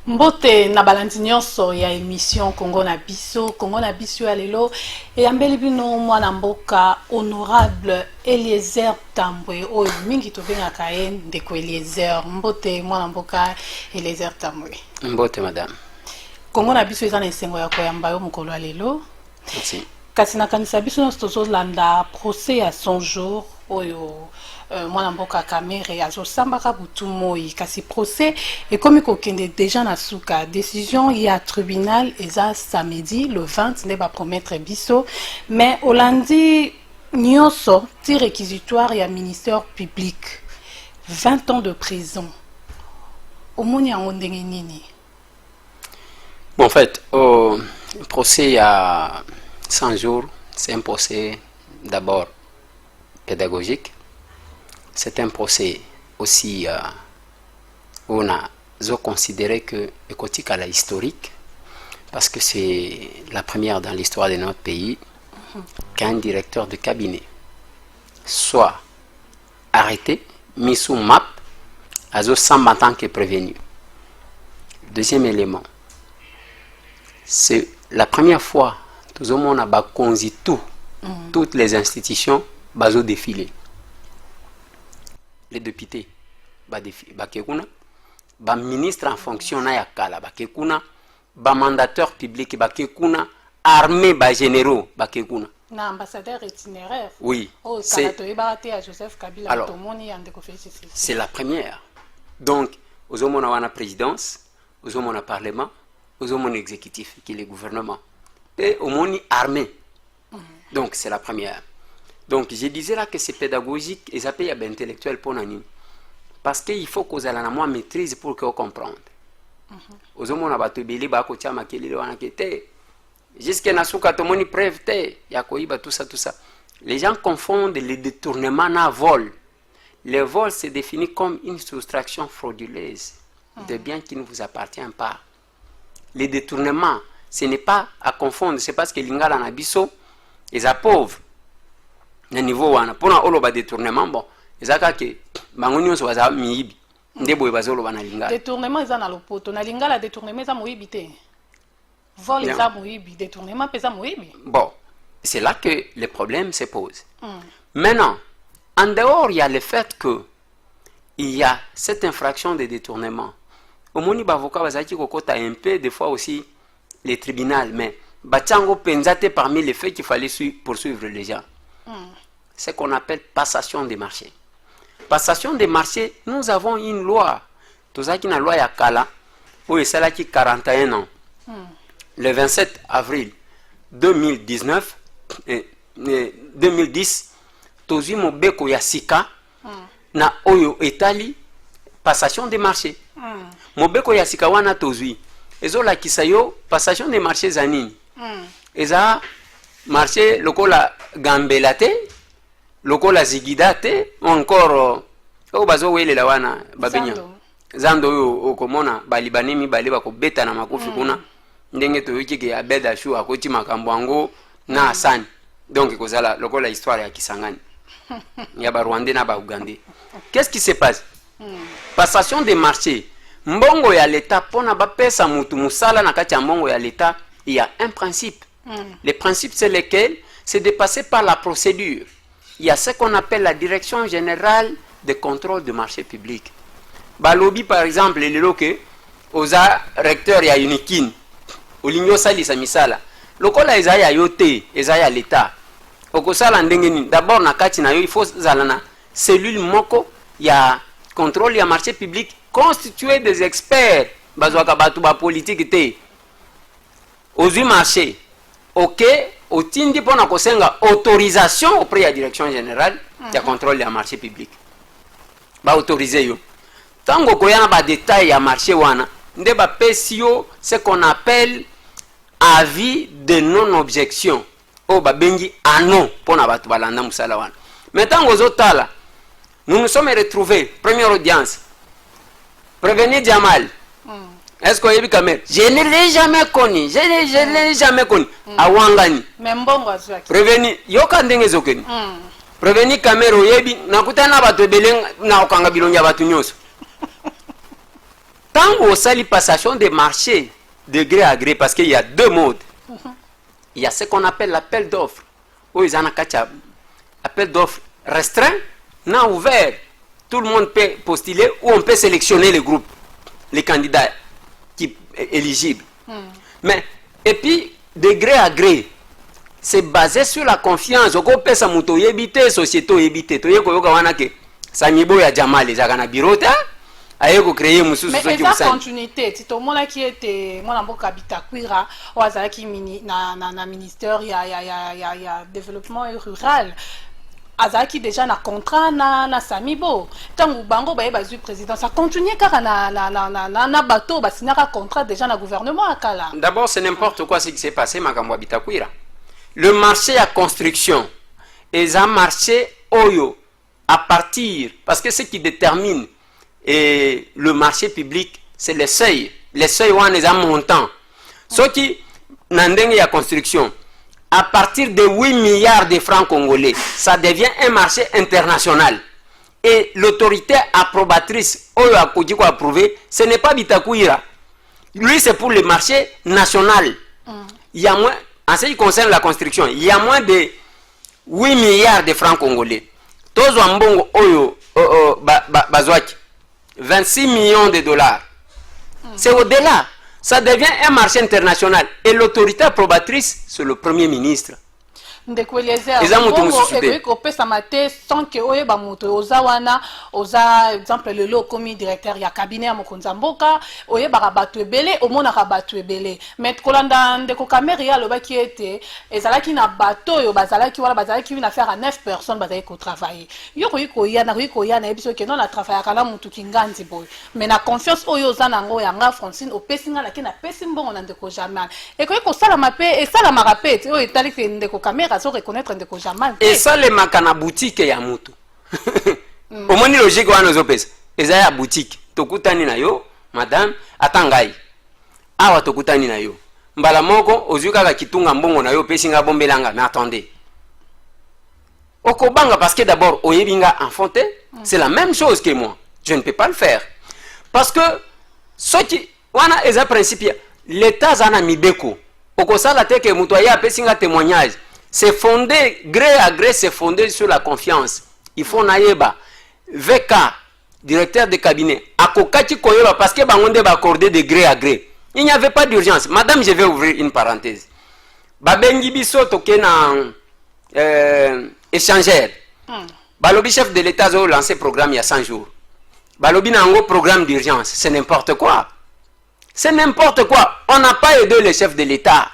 Mbote na balandi nyonso ya émission Congo na biso ya lelo e ambeli bino mwana mboka honorable Eliezer Tambwe oyo mingi tobengaka ye ndeko Eliezer. Mbote mwana mboka Eliezer Tambwe. Mbote madame. Congo na biso eza na esengo ya koyamba yo mokolo ya lelo. Merci. Kasi na kanisa biso nyonso tozolanda procès ya 100 jours oyo mwana mboka Kamere azosambaka butu moi kasi procès ekomi kokende déjà na suka décision ya tribunal eza samedi le 20 ne ba promettre biso mais olandi nyonso ti réquisitoire ya ministère public 20 ans de prison omoni yango ndenge nini? Bon, en fait au procès à 100 jours c'est un procès d'abord pédagogique. C'est un procès aussi où on a considéré que écotique à la historique parce que c'est la première dans l'histoire de notre pays qu'un directeur de cabinet soit arrêté, mis sous map, à 100 en tant que prévenu. Deuxième élément, c'est la première fois que tout le monde a conduit toutes les institutions bazo défilé. Les députés bakekuna, ba ministre en fonction na yakala bakekuna, ba mandateur public bakekuna, armée ba généraux bakekuna. Na ambassadeur itinéraire. Oui. Oh, alors, c'est la première. Donc, aux hommes on a la présidence, aux hommes on a parlement, aux hommes on exécutif qui est le gouvernement, et au monde armée. Donc, c'est la première. Donc, je disais là que c'est pédagogique et ça peut être intellectuel pour nous. Parce qu'il faut que vous ayez la maîtrise pour que vous compreniez. Aux hommes, on a battu Béli, Bakotia, Makeli, Wanakete. Jusqu'à Nasuka, tout le monde preuve, Yakoïba, tout ça, tout ça. Les gens confondent les détournements à vol. Le vol se définit comme une soustraction frauduleuse de biens qui ne vous appartiennent pas. Les détournements, ce n'est pas à confondre. C'est parce que l'ingala nabiso est à pauvre. Na niveau wana pona oloba détournement bon ezaka ke bango nyonso baza miyibi ndebo ebazolo bana lingala détournement eza na lopoto na lingala détournement eza moyibi te vol eza moyibi détournement pesa moyibi. Bon, c'est là que le problème se pose. Maintenant, en dehors il y a le fait que il y a cette infraction de détournement. Au moni bavoka bazaki kokota un peu des fois aussi les tribunaux mais bachango penzate parmi les faits qu'il fallait poursuivre les gens. C'est ce qu'on appelle passation des marchés. Passation des marchés, nous avons une loi. Tout ça qui est une loi Yakala, où c'est là qui 41 ans. Le 27 avril 2019, 2010, Tozi Mobeko Yasika, na Oyo Etali, passation des marchés. Mobeko Yasika wana Tozi. Ezo la kisayo, passation des marchés zanini. Eza marché lokola gambelate lokola zigidate encore o bazo wele la wana babenya zando yo okomona balibanemi baliba ko beta na makofi kuna ndenge to yiki ke abeda shu akoti makambo ango na asani donc kozala lokola histoire ya Kisangani ya ba Rwandais na ba Ugandais. Qu'est-ce qui se passe? Passation des marchés mbongo ya l'état pona ba pesa mutu musala na kati ya mbongo ya l'état, il y a un principe. Le principe, c'est lequel? C'est de passer par la procédure. Il y a ce qu'on appelle la direction générale de contrôle du marché public. Balobi, par exemple, les loke, aux recteurs, il y a unikin. Au ligno sali samisala. Lokola ezaya yote, ezaya l'état. Okosala ndengeni. D'abord, na kati na yo, il faut zalana. Cellule moko, il y a contrôle, il y a marché public constitué des experts. Bazwaka batu ba politique te. Aux marchés. Ok, au tindi pona kosenga autorisation auprès de la direction générale de contrôle du marché public. Ba autoriser yo. Tango koyana ba détail ya marché wana, nde ba pesio ce qu'on appelle avis de non-objection. O ba bengi anon pona batu balanda musala wana. Mais tango zotala, nous nous sommes retrouvés première audience. Prévenir Jamal. Est-ce qu'on y a vu Kamere? Je ne l'ai jamais connu. Je ne l'ai jamais connu. Awangani. Prévenir. Yoka ndenge zokeni. Prévenir Kamere oyebi nakutana bato beleng na okanga bilonga batu nyoso. Tant que ça, passation des marchés de gré à gré, parce qu'il y a deux modes. Il y a ce qu'on appelle l'appel d'offres. Où ils ont un appel d'offres restreint, non ouvert. Tout le monde peut postuler ou on peut sélectionner les groupes, les candidats qui sont éligibles. Mais, et puis, de gré à gré, c'est basé sur la confiance. On peut sa moto yébité, société yébité. Tu sais Samibo ya Jamal les agana birota. Ayeko créer mususu mais eza continuité ti to mona qui était mona mboka Bitakwira o azala ki na ministère ya développement rural azala ki déjà na contrat na Samibo tangu bango baye bazui président ça continue car na bateau ba signera contrat déjà na gouvernement akala. D'abord c'est n'importe quoi ce qui s'est passé makambo Bitakwira. Le marché à construction et un marché oyo à partir parce que ce qui détermine et le marché public, c'est les seuils. Les seuils ont des montants. Ce qui, dans la construction, à partir de 8 milliards de francs congolais, ça devient un marché international. Et l'autorité approbatrice, ce n'est pas Bitakwira. Lui, c'est pour le marché national. Il y a moins, en ce qui concerne la construction, il y a moins de 8 milliards de francs congolais. Tous Mbongo Oyo, Bazouaki. 26 millions de dollars. C'est au-delà. Ça devient un marché international. Et l'autorité approbatrice, c'est le Premier ministre. Sans que oyeba moto oza wana oza exemple le lo commis directeur ya cabinet ya mokonza mboka oyeba bato ebele omona bato ebele mais kolanda ndeko Kameria lobaki ete ezalaki na bato yo bazalaki wala bazalaki une affaire à 9 personnes bazalaki ko travailler yo ko yana ebiso ke non na travailler kala mutu kinganzi boy mais na confiance oyo oza nango yanga Francine opesinga lakini na pesi mbongo na ndeko Jamal et ko sala mape et sala marapete oyo etali ke ndeko Kamera so reconnaître ndeko Jamal et ça les makana boutique ya mutu au moins logique wana zopesa eza ya boutique tokutani na yo madame atangai awa tokutani na yo mbala moko ozuka ka kitunga mbongo na yo pesinga bombelanga mais attendez okobanga parce que d'abord oyebinga enfanté c'est la même chose que moi je ne peux pas le faire parce que ce qui wana eza principe l'état zana mibeko okosala te ke mutu ya pesinga témoignage. C'est fondé, gré à gré, c'est fondé sur la confiance. Il faut naïba. VK, directeur de cabinet, Akokati Koyoba, parce que Bangonde va accorder de gré à gré. Il n'y avait pas d'urgence. Madame, je vais ouvrir une parenthèse. Babengi Bisso toke na échangère. Balobi chef de l'État a lancé le programme il y a 100 jours. Balobi n'a un programme d'urgence. C'est n'importe quoi. C'est n'importe quoi. On n'a pas aidé le chef de l'État.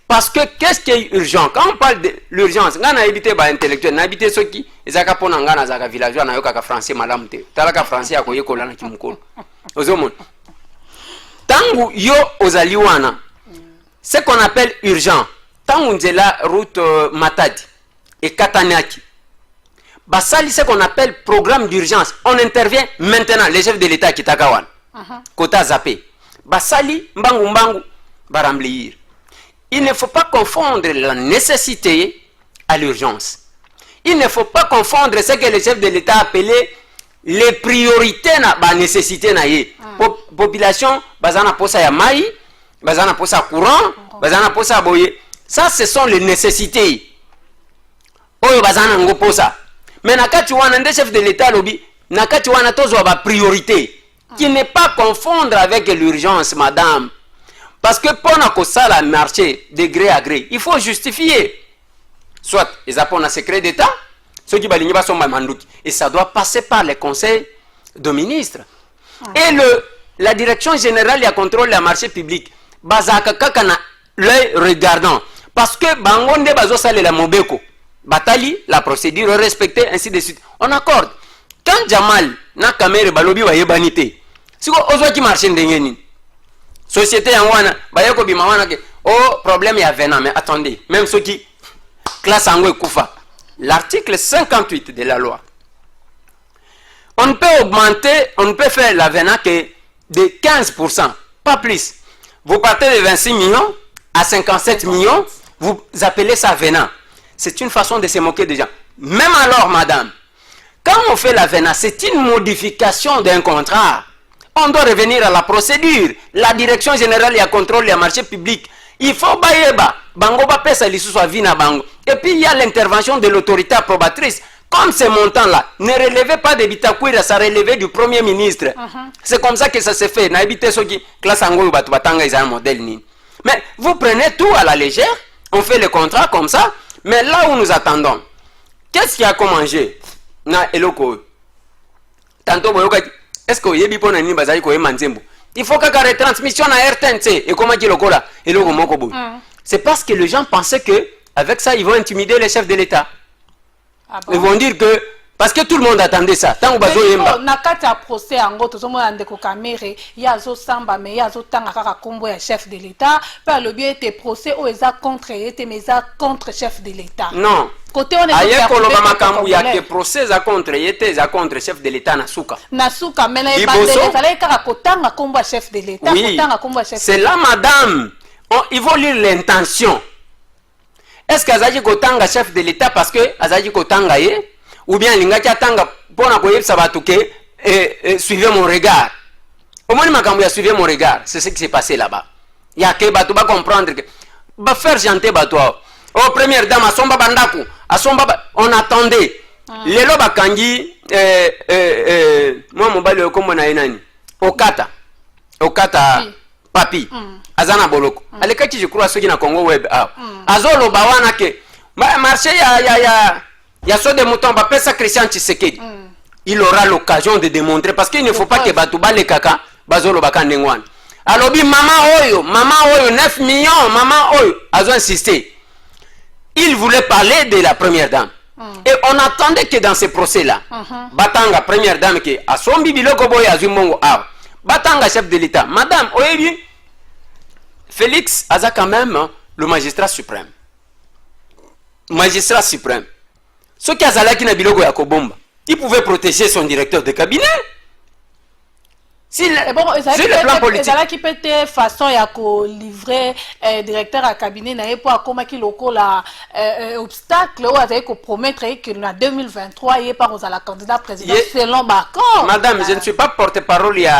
Parce que qu'est-ce qui est urgent? Quand on parle de l'urgence, on a habité par intellectuel, on a habité ceux qui ils ont capon ngana zaka villageois na yoka français malamte. Talaka français akoye kolana kimukolo. Ozomon. Tangu yo ozaliwana. Ce qu'on appelle urgent. Tangu nzela route Matadi et Kataniaki. Basali ce qu'on appelle programme d'urgence. On intervient maintenant les chefs de l'État qui takawan. Kota zappé. Basali mbangu mbangu barambliir. Il ne faut pas confondre la nécessité à l'urgence. Il ne faut pas confondre ce que le chef de l'État appelait les priorités na ba nécessité na ye. Population bazana posa ya mai, bazana posa courant, bazana posa boye. Ça ce sont les nécessités. Oyo bazana ngo posa. Mais nakati wana nde chef de l'État lobi, nakati wana tozo ba priorité qui n'est pas confondre avec l'urgence madame. Parce que pour la marché de gré à gré, il faut justifier. Soit ils ont un secret d'État, ceux qui sont mandouki. Et ça doit passer par les conseils de ministres. Et la direction générale de contrôle du marché public, l'œil regardant. Parce que Bangonde Bazo Sale la Mobeko, Batali, la procédure respectée, ainsi de suite. On accorde. Quand Jamal, na kamere balobi wa yebanité, si on qui marche ndengeni. Société en wana bayeko bimawana ke oh problème ya venant mais attendez même ceux qui classe en koufa l'article 58 de la loi on peut augmenter on peut faire la venant que de 15% pas plus vous partez de 26 millions à 57 millions vous appelez ça venant c'est une façon de se moquer des gens même alors madame quand on fait la venant c'est une modification d'un contrat On doit revenir à la procédure. La direction générale et contrôle des marchés publics. Il faut baïeba. Bango ba pesa lisusu avina bango. Et puis il y a l'intervention de l'autorité approbatrice. Comme ces montants-là ne relevaient pas de Bitakwira, ça relevait du Premier ministre. C'est comme ça que ça se fait. Mais vous prenez tout à la légère, on fait le contrat comme ça, mais là où nous attendons, qu'est-ce qu'il y a comme enjeu? Tantôt, est-ce que vous avez dit il faut que la retransmission à RTNC et comment dire le cola et le c'est parce que les gens pensaient que avec ça ils vont intimider les chefs de l'État. Ah bon? Ils vont dire que parce que tout le monde attendait ça. Tant que nakata procès ango tozomona ndeko Kamere ya zo samba mais ya zo tanga kaka kombo ya chef de l'État par le biais de procès ou eza contre était mais eza contre chef de l'État. Non. Côté on est aye koloba makambu ya que procès za contre était za contre chef de l'État nasuka. Nasuka mais les bandele fallait kaka kotanga kombo ya chef de l'État, oui. Kotanga kombo ya chef. C'est là madame. Il faut lire l'intention. Est-ce que Azaji Kotanga chef de l'État parce que Azaji Kotanga ye ou bien Lingaki Atanga pour na Sabatuke suivez mon regard. Au moins makambu suivez mon regard, c'est ce qui s'est passé là-bas. Il y a que Batou va comprendre que va faire chanter Batou. Oh première dame asomba bandaku, asomba on attendait. Lelo bakangi moi mon bali comme na enani. Okata papi azana boloko alekaki je crois soki na Congo web azolo bawana ke marché ya so de mouton ba pesa Christian Tshisekedi il aura l'occasion de démontrer parce qu'il ne faut pas que batu bale kaka bazolo bakande ngwana alobi mama oyo 9 millions mama oyo azo insister il voulait parler de la première dame et on attendait que dans ce procès là batanga première dame ke asombi biloko boy azumongo batanga chef de l'État madame oyebi Félix a quand même le magistrat suprême. Magistrat suprême. Ce qui a zalaki na biloko ya kobomba, il pouvait protéger son directeur de cabinet. Si le plan politique. Zalaki peut être façon ya ko livrer directeur à cabinet na pour akoma ki loko la obstacle ou avec ko promettre que en 2023 il est pas aux la candidat président selon Bacon. Madame, je ne suis pas porte-parole il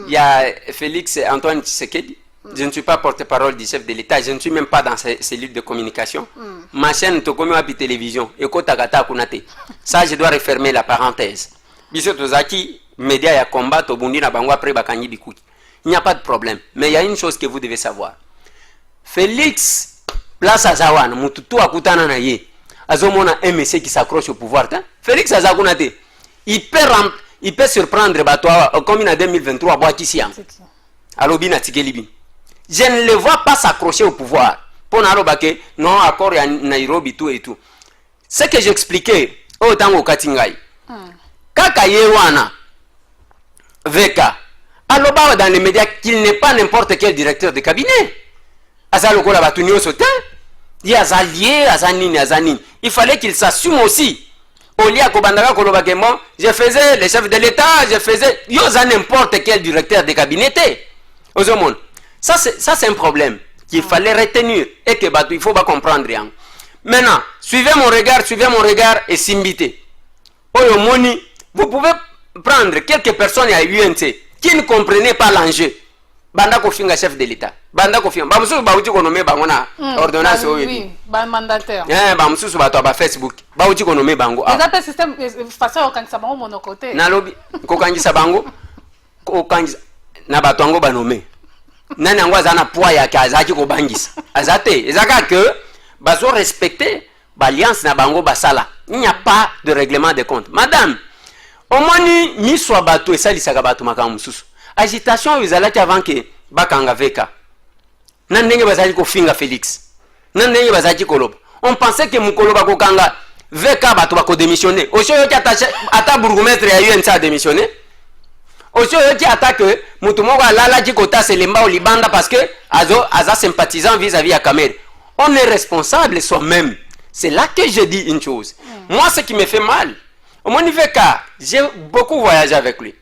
y a Félix Antoine Tshisekedi. Je ne suis pas porte-parole du chef de l'État, je ne suis même pas dans ces cellules de communication. Ma chaîne Tokomi Wapi Télévision, Eko Takata Kunate. Ça, je dois refermer la parenthèse. Biso Tozaki, média ya combat, Tobundi na Bangwa après Bakanyi Bikuki. Il n'y a pas de problème. Mais il y a une chose que vous devez savoir. Félix, place à Zawan, Mututu Akutana Naye, Azomona MSC qui s'accroche au pouvoir. Félix Azakunate, il peut surprendre Batoa comme en 2023 Boakisiam. Alobina Tikelibi. Je ne le vois pas s'accrocher au pouvoir. Pour n'alobake, non, accord à Nairobi, tout et tout. Ce que j'expliquais, autant au Katingai. Kaka Yewana, Veka, aloba dans les médias qu'il n'est pas n'importe quel directeur de cabinet. Azaloko la batunio sotin. Il y a Azalié, Azanine. Il fallait qu'il s'assume aussi. Olia Kobandaka Kolobakemon, je faisais le chef de l'État, je faisais. Yoza n'importe quel directeur de cabinet. Aux hommes. Ça c'est un problème qu'il fallait retenir et que il faut pas comprendre rien. Maintenant, suivez mon regard et s'imbiter. Oyo Moni, vous pouvez prendre quelques personnes à UNC qui ne comprenaient pas l'enjeu. Banda Kofinga chef de l'État. Banda Kofinga. Bamusu bauti konomé bangona ordonnance oyo. Oui, ba mandataire. Bamusu bato ba Facebook. Bauti konomé bango. Mais après système façon okangisa bango monokote. Nalobi kokangisa bango kokangisa na bato ngo banome. Nani yango azana poids ya kazaki ko bangisa azate ezaka que bazo respecter l'alliance na bango basala. Il n'y a pas de règlement de compte. Madame, omoni mi soit bato esalisaka bato makamu mususu. Agitation ezalaki avant que bakanga veka. Nan ndenge bazali ko finga Félix. Nan ndenge bazali koloba. On pensait que mukoloba ko kanga veka bato bako démissionner. Osho yoki ata bourgmestre ya UNC a démissionné. Aussi qui attaque mutumogo alala jikota selemba olibanda parce que aza sympathisant vis-à-vis à Kamere. On est responsable soi-même. C'est là que je dis une chose. Moi, ce qui me fait mal, au mon niveau cas, j'ai beaucoup voyagé avec lui.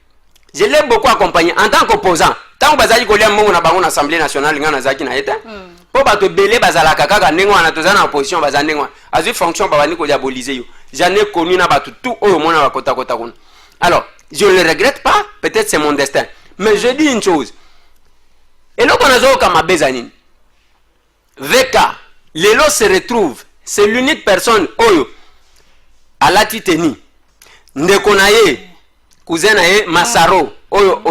Je l'ai beaucoup accompagné en tant qu'opposant. Tant que bazali kolia mongo na bango na Assemblée nationale ngana zaki na eta. Po bato belé bazala kaka ndengwa na tozana opposition bazandengwa. Azu fonction babani ko diaboliser yo. J'en ai connu na bato tout oyo mona bakota kota kuna. Alors, je ne le regrette pas, peut-être c'est mon destin. mais je dis une chose eloko nazoyoka mabe eza nini Veka lelo se retrouve c'est l'unique personne oyo alati teni ndeko na ye cousin na ye Masaro oyo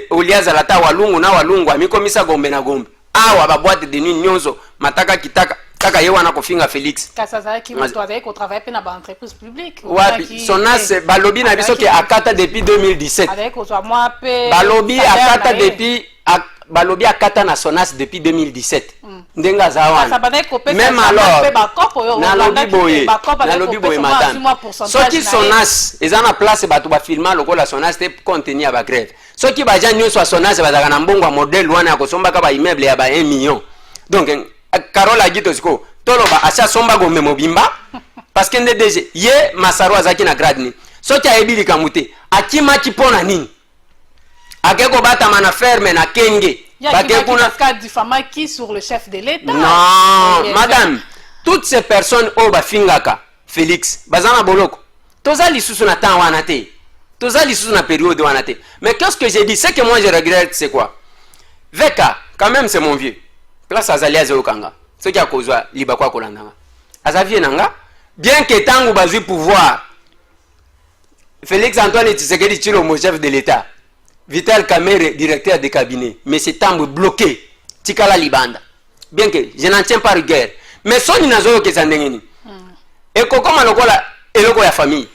oliazala ta walungu na walungu amikomisa gombe na gombe awa baboite de nuit nyonso mataka kitaka kaka ye wana kofinga Félix Kasazaki moto azali ko travailler pe na ba entreprise publique wapi Sonas balobi na biso ke akata depuis 2017 avec ko zwa moi pe balobi akata depuis balobi akata na Sonas depuis 2017 ndenga za wana même alors nalobi boye madame soki Sonas eza na place bato ba filma lokola Sonas te contenir ba grève soki baja nyonso a Sonas bazaka na mbongo modèle wana ya kosombaka ba immeuble ya ba 1 million donc Carole Agito siko toloba acha somba gombe mobimba parce que ndege ye Masaro azaki na grade ni soki ayebi likamute akima kipona nini akeko bata mana ferme na kenge Bakekuna diffamaki sur le chef de l'État. Non, madame, toutes ces personnes au bafingaka Félix bazana boloko toza lisusu na temps wana te toza lisusu na période wana te mais qu'est-ce que j'ai dit c'est que moi je regrette c'est quoi Veka quand même c'est mon vieux place azali azokanga ce qui a causé liba kwa kolandanga azavie nanga bien que tangu bazui pouvoir Félix Antoine Tshisekedi Tshilo mon chef de l'État Vital Kamerhe, directeur de cabinet, mais c'est tambour bloqué. Tikala libanda. Bien que je n'en tiens pas rigueur. Mais son inazo ke sandengeni. Et kokoma lokola eloko ya famille.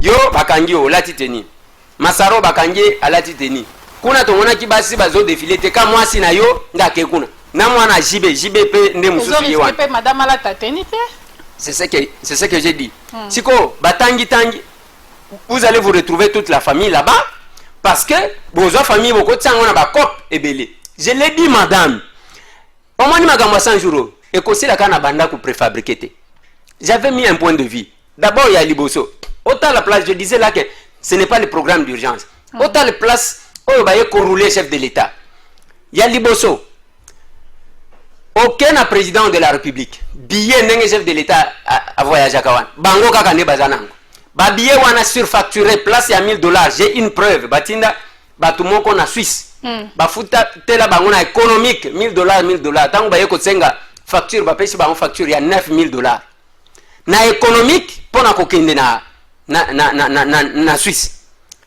Yo bakangi o lati teni. Masaro bakangi alati teni. Kuna tongona kibasi bazo défiler te ka mwasi na yo ngake kuna. Na mwana jibe pe nde mususu ye wana. Pe madame alata teni te. C'est ce que j'ai dit. Siko batangi tangi. Vous allez vous retrouver toute la famille là-bas. Parce que vos familles beaucoup de ba cop et belé. Je l'ai dit madame. Au moins ma gamba 100 jours et que la kana banda ku préfabriqué. J'avais mis un point de vue. D'abord il y a Liboso. Autant la place je disais là que ce n'est pas le programme d'urgence. Autant la place où va y rouler chef de l'État. Il y a Liboso. Aucun président de la République billet n'engage chef de l'État à voyager à Kawan. Bango kaka ne bazanango. Babillet wana surfacturé place à $1000. J'ai une preuve. Batinda batumoko na Suisse. Bafuta tela bangona économique $1000. Tango baye ko tsenga facture ba pesi ba facture ya $9000. Na économique pona ko kende na Suisse.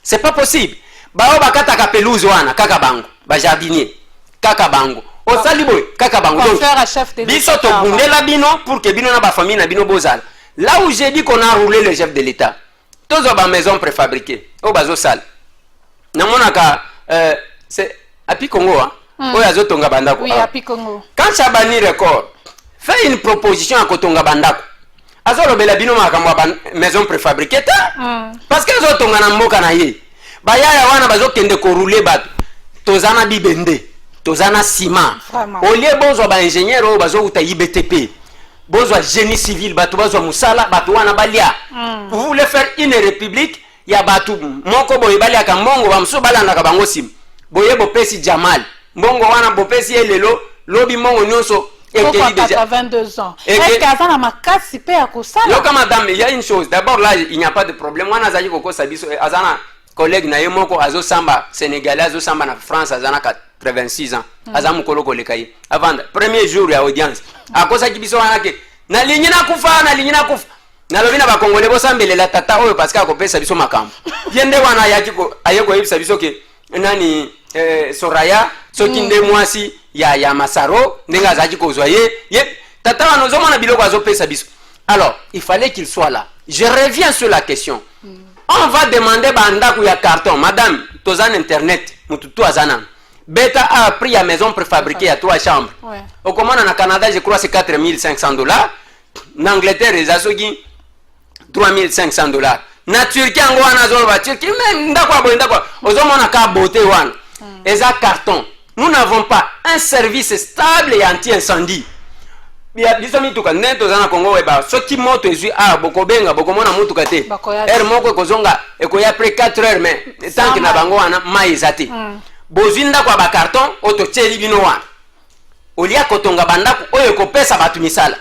C'est pas possible. Bao bakata ka pelouse wana kaka bango, ba jardinier kaka bango. O sali boy kaka bango. Biso to bundela bino pour que bino na ba famille na bino bozala. Là où j'ai dit qu'on a roulé le chef de l'État, tous les maisons préfabriquées, au bazo sale. Namonaka, c'est Api Congo, hein? Oui, Api Congo. Quand Chabani Record fait une proposition à Kotonga Bandako, Azolo Belabino Makamwa maison préfabriquée, parce que les autres ont un Kanaye. Baya Yawana Bazo Kende ko rouler bat, Tozana Bibende, Tozana Ciment. Au lieu bonzo ba ingénieur au bazo uta IBTP. Besoin génie civil, batu besoin musala, batu wana balia. Vous voulez faire une république, il y a batu moko boye balia ka mbongo ba mso bala na ka bango sim. Boye bo pesi Jamal. Mbongo wana bo pesi elelo, lobi mbongo nyonso ekeli déjà 22 ans. Est-ce que ça na makasi pe akosala? Yo comme madame, il y a une chose. D'abord là, il n'y a pas de problème. Wana zali koko sabiso azana collègue na ye moko azo samba sénégalais azo samba na France azana 86 ans. Azamu koloko lekaye. Avant premier jour ya audience. Akosa kibiso wana ke na ligne na kufa na lobina ba congolais bo sambele la tata oyo parce que akopesa biso makambo. Yende wana yakiko ayeko yebisa biso ke nani Soraya soki nde mwasi ya Masaro ndenga zaki kozwa ye tata wana zomona biloko azopesa biso. Alors, il fallait qu'il soit là. Je reviens sur la question. On va demander bandaku ya carton. Madame, tozan internet, mututu azana. Beta a pris la maison préfabriquée à 3 chambres. Ouais. Au commande en Canada, je crois c'est $4500. En Angleterre, les asogi $3500. Na Turquie, en Goana, Zolba, Turquie, même d'accord. Ozomona ka beauté wan. Eza carton. Nous n'avons pas un service stable et anti-incendie. Biso mituka neto zana Congo weba soki moto ezui bokobenga bokomona mutuka te moko kozonga ekoya après 4 heures mais tant que na bango wana mai ezate bozinda kwa ba carton oto tcheli bino wana olia kotonga bandako oyo kopesa batu misala.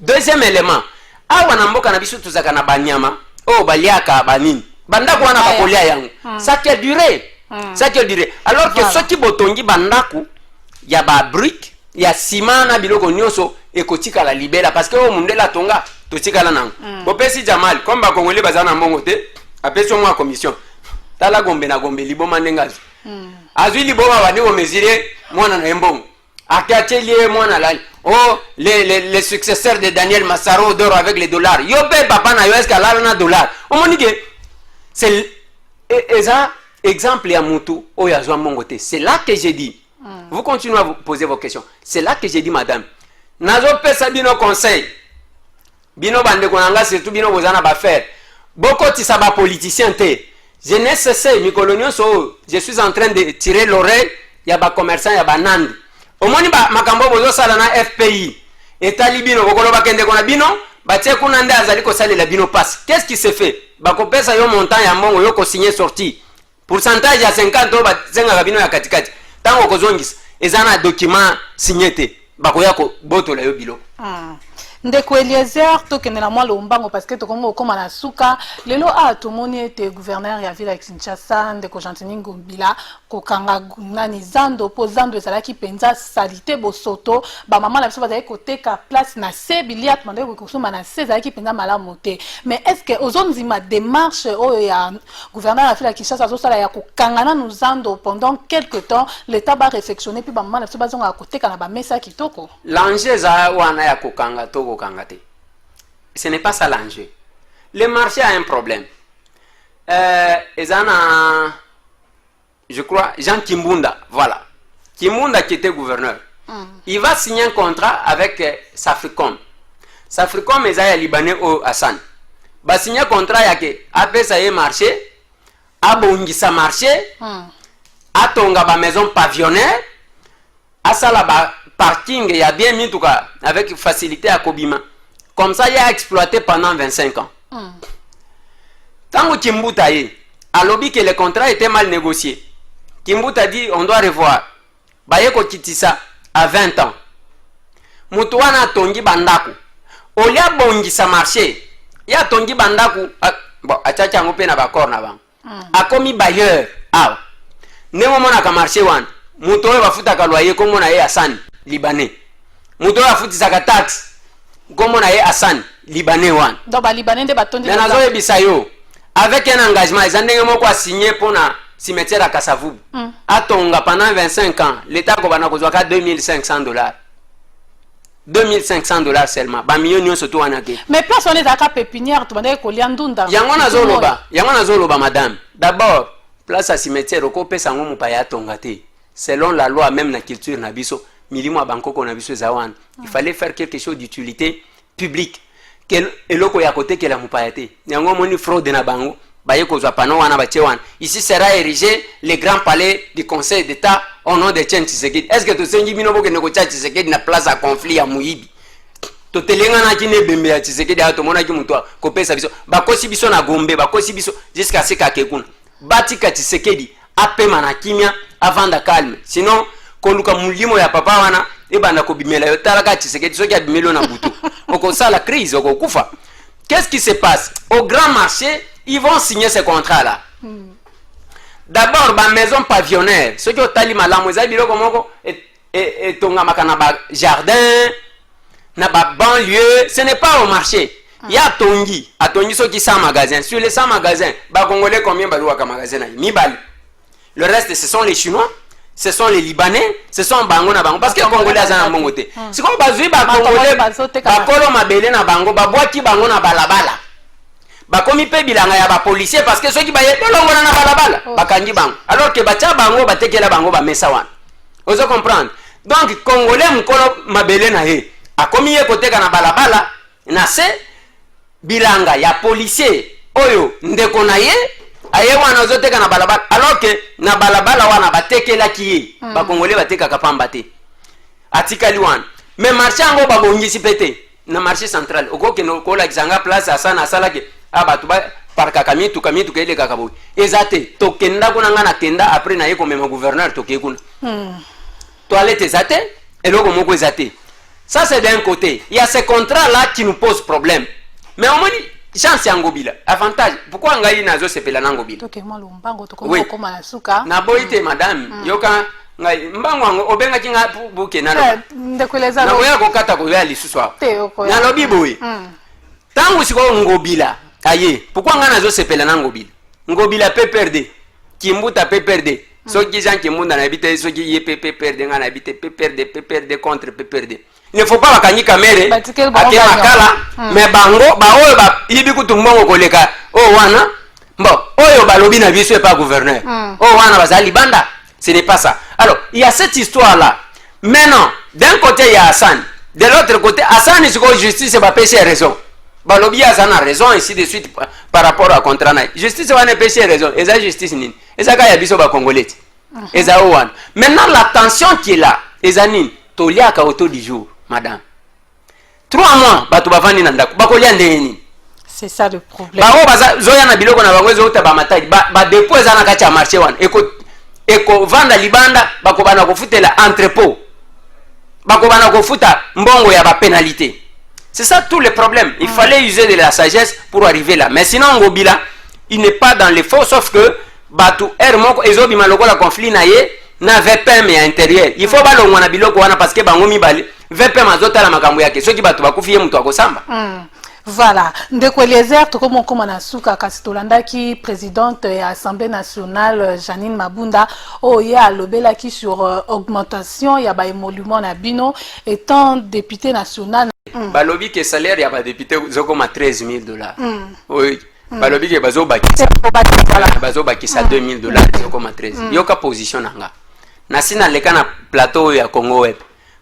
Deuxième élément, awa na mboka na biso tuzaka na banyama o baliaka banini bandako wana bakolia yango ça qui a duré ça que je dirais. Alors que ceux qui botongi bandaku ya ba brique ya ciment na biloko nyonso ekotika la libela parce que o munde la tonga totika la nango bopesi jamal comme ba congolais bazana mbongo te apesi moi commission tala gombe na gombe liboma ndengazo azwi liboma bani ko mesure mwana na mbongo akatelie mwana la oh les successeurs de Daniel Massaro d'or avec les dollars yo pe papa na yo est-ce qu'ala na dollar o monike c'est ça exemple ya mutu o ya zwa mbongo te c'est là que j'ai dit. Vous continuez à vous poser vos questions. C'est là que j'ai dit, madame. Nazo pesa bino conseil. Bino bande konanga surtout bino bozana ba faire. Boko tisa ba politicien te. Je n'ai cessé mi colonio so. Je suis en train de tirer l'oreille ya ba commerçant ya ba nandi. Omoni ba makambo bozo sala na FPI. Etali bino bokolo bakende kona bino ba tie kuna nde azali ko salela bino passe. Qu'est-ce qui se fait? Ba ko pesa yo montant ya mbongo yo ko signer sortie. Pourcentage ya 50 ba zenga bino ya katikati. Tango kozongisa ezana document signé te bakoya ko botola yo bilo ndeko Eliezer tokende na mwa lombango parce que tokongo okoma na suka lelo tomoni ete gouverneur ya ville ya Kinshasa ndeko Gentini Ngombila kokanga nani zando po zando ezalaki penza salite bosoto ba mama na biso bazali koteka place na se biliat mande ko kusuma na se ezalaki penza malamu te mais est-ce que ozonzima démarche oyo ya gouverneur ya ville ya Kinshasa azosala ya kokanga na zando pendant quelque temps l'état va réflexionner puis ba mama na biso bazonga koteka na ba mesa kitoko l'enjeu za wana ya kokanga to ce n'est pas ça l'enjeu. Le marché a un problème. Je crois, Jean Kimbunda, voilà. Kimbunda qui était gouverneur. Il va signer un contrat avec Safricom. Safricom est un Libanais au Hassan. Il va signer un contrat avec après ça y marché. A bongisa marché. A tonga ba maison pavillonnaire. A ça là parking, il y a bien mis tout cas, avec facilité à Kobima. Comme ça, il a exploité pendant 25 ans. Tant que Kimbuta a lobby que le contrat était mal négocié. Kimbuta dit on doit revoir. Bayeko Kitisa à 20 ans. Mutuana Tongi Bandaku. Olia Bongi sa marché. Ya Tongi Bandaku. Bon, achacha ngope na bakor na bang. A commis bailleur. Ah. Nemo mona ka marché wan. Mutoe bafuta ka loyer comme na ye Hassan. Libanais. Muto a foutu sa taxe. Comme on a eu Hassan, Libanais one. Donc ba Libanais de batondi. Nazo e bisayo. Avec un engagement, ils ont moko signé pour na cimetière à Kassavou. Atonga pendant 25 ans, l'état ko bana ko zwaka $2,500. $2,500 seulement. Ba million surtout anake. Mais place on est à ka pépinière, tu bande ko liandunda. Yango na zoloba madame. D'abord, place à cimetière ko pesa ngomu pa ya tonga te. Selon la loi même na culture na biso. Milimo Bangkok on a vu ce zawan. Il fallait faire quelque chose d'utilité publique. Et loko ya côté que la mupayate. Nyango moni fraude na bango. Baye ko zwa pano wana bachewan. Ici sera érigé le grand palais du Conseil d'État au nom de Tchen Tshisekedi. Est-ce que to sengi bino boke neko cha Tshisekedi na place à conflit ya muibi? To telenga na kine bembe ya Tshisekedi ato mona ki mutwa ko pesa biso. Bakosi biso na Gombe, bakosi biso jusqu'à ce kakekuna. Batika Tshisekedi apema na kimia avant de calme. Sinon koluka mulimo ya papa wana ebanda ko bimela yo talaka Tshisekedi soki abimelo na butu oko ça la crise oko kufa. Qu'est-ce qui se passe au grand marché? Ils vont signer ce contrat là. D'abord ba maison pavillonnaire ceux qui otali malamu za biloko moko et tonga makana ba jardin na ba banlieue, ce n'est pas au marché. Il y a tongi atongi ceux qui 100 magasins sur les 100 magasins ba congolais combien balouka ka magasin na mi bal. Le reste ce sont les chinois. Ce sont les Libanais, ce sont bango na bango parce que les Congolais azana mbongo te. Si comme bazui ba Congolais bakolo mabele na bango ba boaki bango na balabala. Ba komi pe bilanga ya ba policier parce que ceux qui ba yetolongo na balabala bakangi bango. Alors que bacha bango batekela bango ba mesa wana. Vous comprendre? Donc Congolais mkolo mabele na he. Akomi ye koteka na balabala na se bilanga ya policier oyo ndeko na ye aye wana ozoteka na balabala alors que na balabala wana batekela ki ba congolais bateka kapamba te atikali wana mais marché ngo babongisi pete na marché central okoke no kola xanga place asana sala ke abatu ba parka kamitu kele kakaboy ezate tokenda kuna ngana kenda après na yeko mema gouverneur toke kuna toilette ezate eloko moko ezate. Ça c'est d'un côté. Il y a ces contrats là qui nous posent problème. Mais au moins chance ya ngobila avantage pourquoi ngai nazo sepela na ngobila to ke moi lombango to ko ko na suka na boite madame yoka ngai mbango ngo obenga kinga buke na lo ndekoleza na koya ko kata ko ya lisusu na lobi boy tangu siko ngobila aye pourquoi nga nazo sepela na ngobila ngobila peut perdre kimbuta peut perdre soki Jean Kimunda na habite soki ye peut perdre nga na habite peut perdre contre peut perdre. Il ne faut pas bakanyi kamere ate makala mais bango ba oyo ba yibi kutumbongo koleka o wana bon oyo balobi na biso pas gouverneur o wana bazali banda ce n'est pas ça. Alors il y a cette histoire là maintenant d'un côté il y a Hassan de l'autre côté Hassan is go justice ba péché raison balobi Hassan a raison ici de suite par rapport à contrat na justice wana péché raison et ça justice nini et ça ka ya biso ba congolais et ça wana maintenant la tension qui est là ezanini toliaka auto du jour. Madame, 3 mois, batu bavandi na ndako, bakolia ndeni. C'est ça le problème. Ba baza zoya na biloko na bango ezo ba matai, ba dépôt za na kacha marché wana. Eko vanda libanda, bako bana kofutela entrepôt. Bako bana kofuta mbongo ya ba pénalité. C'est ça tout le problème. Il fallait user de la sagesse pour arriver là. Mais sinon ngobila, il n'est pas dans les faux sauf que batu moko ezo bima lokola conflit na ye na VPM ya intérieur. Il faut balongwa na biloko wana parce que bango mibale VPM azotala makambo yake soki batu bakufiye mutu akosamba. Voilà, ndeko Eliezer to komo koma na suka kasi tolandaki présidente ya Assemblée nationale Janine Mabunda ya lobelaki sur augmentation ya ba émolument na bino étant député national. Balobi ke salaire ya ba député zokoma $13,000. Oui. Balobi ke bazo bakisa $2,000 zokoma 13. Yoka position nanga. Nasina leka na plateau ya Congo Web.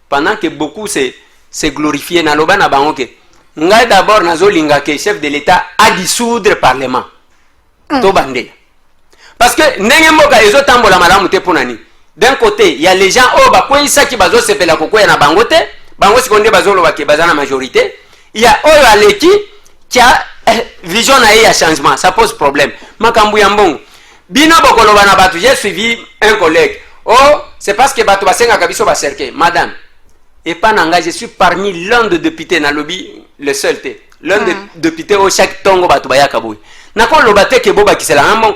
Pendant que beaucoup se glorifié na loba na bango ke ngai d'abord nazolinga ke chef de l'état a dissoudre parlement to bande parce que ndenge mboka ezo tambola malamu te ponani d'un côté il y a les gens ba koisa ki bazo sepela kokoya na bango te bango sikonde bazo loba ke bazana majorité il y a oyo aleki qui a vision na ya changement ça pose problème makambu ya mbongo bino bokoloba na batu j'ai suivi un collègue c'est parce que batu basenga kabiso ba cercle madame. Et pas n'engagé, je suis parmi l'un des députés dans le lobby, le seul té. L'un des députés au chaque tongo batubaya kaboui. Nakon lobate ke boba kisela ngamon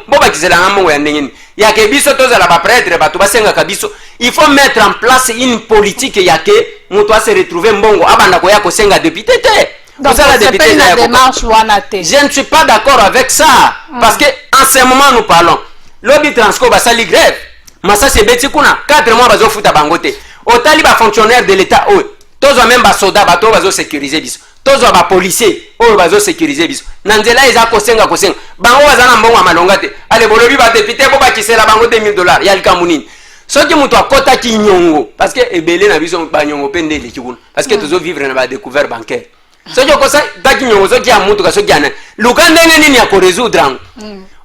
ya ndengeni. Ya ke biso toza la ba prêtre batubasenga kabiso. Il faut mettre en place une politique ya ke muto se retrouver mbongo abanda ko ya ko senga député té. Donc ça la député na démarche wana té. Je ne suis pas d'accord avec ça parce que en ce moment nous parlons. Lobby Transco ba sali grève. Massa se beti kuna 4 mois bazo futa bangote. Otali ba fonctionnaire de l'état tozo même ba soda bato bazo sécuriser biso tozo ba policier bazo sécuriser biso nanzela eza kosenga bango bazana mbongo amalonga te ale bolobi ba député bo bakisela bango $2,000 ya likamunini soki muto akota ki nyongo parce que ebele na biso ba nyongo pende le kikuna parce que tozo vivre na ba découvert bancaire soki okosa taki nyongo soki ya mutu ka soki ana lukande nini ya ko résoudre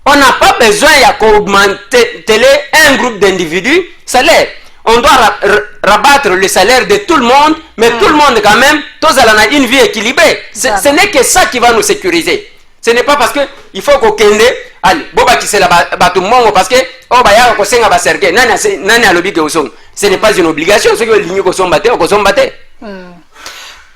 on n'a pas besoin ya ko augmenter un groupe d'individus salaire. On doit rabattre le salaire de tout le monde, mais tout le monde quand même, tous allons avoir une vie équilibrée. Ce n'est que ça qui va nous sécuriser. Ce n'est pas parce que il faut qu'on kende, allez, boba qui c'est la batumongo parce que baya ko senga ba serke, nani alobi ke osong. Ce n'est pas une obligation, ce que ligno ko sombate o ko sombate.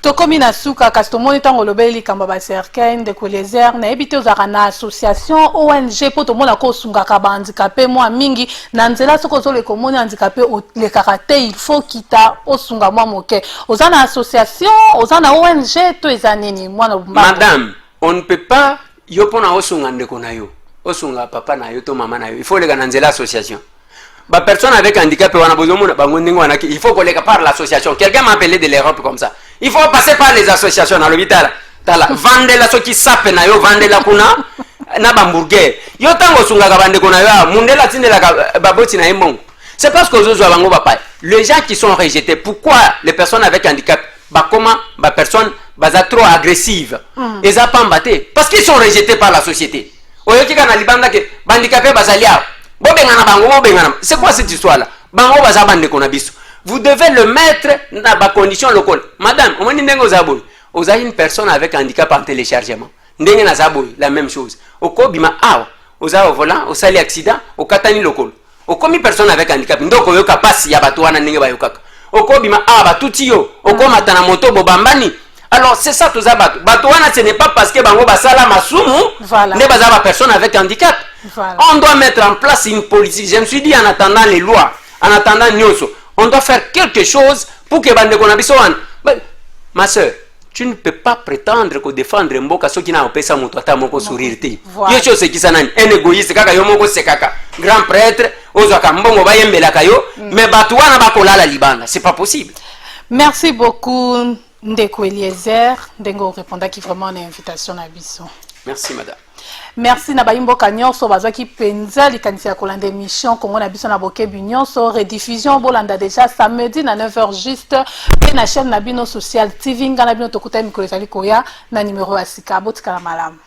Tokomi na suka kasi tomoni ntango olobeli kamba baserkei ndeko Eliezer nayebi te ozalaka na association ONG mpo tomona ko osungaka bahandikape mwa mingi na nzela soki ozoleka omoni handikape olekaka te il faut kita osunga mwa moke oza na association oza na ONG to eza nini mwana madame on ne peut pas yo mpona osunga ndeko na yo osunga papa na yo to mama na yo il faut leka na nzela association. Bah, personne avec handicap, il faut qu'on les par l'association. Quelqu'un m'a appelé de l'Europe comme ça. Il faut passer par les associations dans l'hôpital. Vendre la soki sape na yo, vendre la kuna na bamburger. Yo tango sunga ka bande kona yo, mundela tindela ka baboti na embong. C'est parce que aux autres bango papa. Les gens qui sont rejetés, pourquoi les personnes avec handicap bah comment bah personne bah trop agressive. Ils a pas mbatté parce qu'ils sont rejetés par la société. Oyoki kana libanda ke handicapé bazalia. C'est quoi cette histoire-là? Vous devez le mettre dans la condition locale. Madame, vous avez une personne avec handicap en téléchargement. La même chose. Vous avez un volant, vous avez un accident, vous avez un local. Vous avez une personne avec handicap. Vous avez un moto, Alors c'est ça tout ça bato wana, ce n'est pas parce que bango basala masumu Voilà. ne bazaba personne avec handicap. Voilà. On doit mettre en place une politique. Je me suis dit en attendant les lois, en attendant Nyoso, on doit faire quelque chose pour que bande konabiso wana. Ma soeur, tu ne peux pas prétendre que défendre mboka soki na opesa moto ata moko sourire te. Voilà. Yo chose kisa nani? Un égoïste kaka yo moko sekaka. Grand prêtre, ozaka mbongo bayembelaka yo, mais bato wana bakolala libanda, c'est pas possible. Merci beaucoup Ndeko Eliezer, Ndengo répondaki vraiment à l'invitation na biso. Merci madame. Merci na bayimbo kanyoso bazaki penza likanisi ya kolanda émission Congo na biso na bokebi nyonso rediffusion bolanda déjà samedi na 9h juste et na chaîne na bino social TV ngana bino tokuta mikolo ezali koya na numéro ya sika botika na malamu.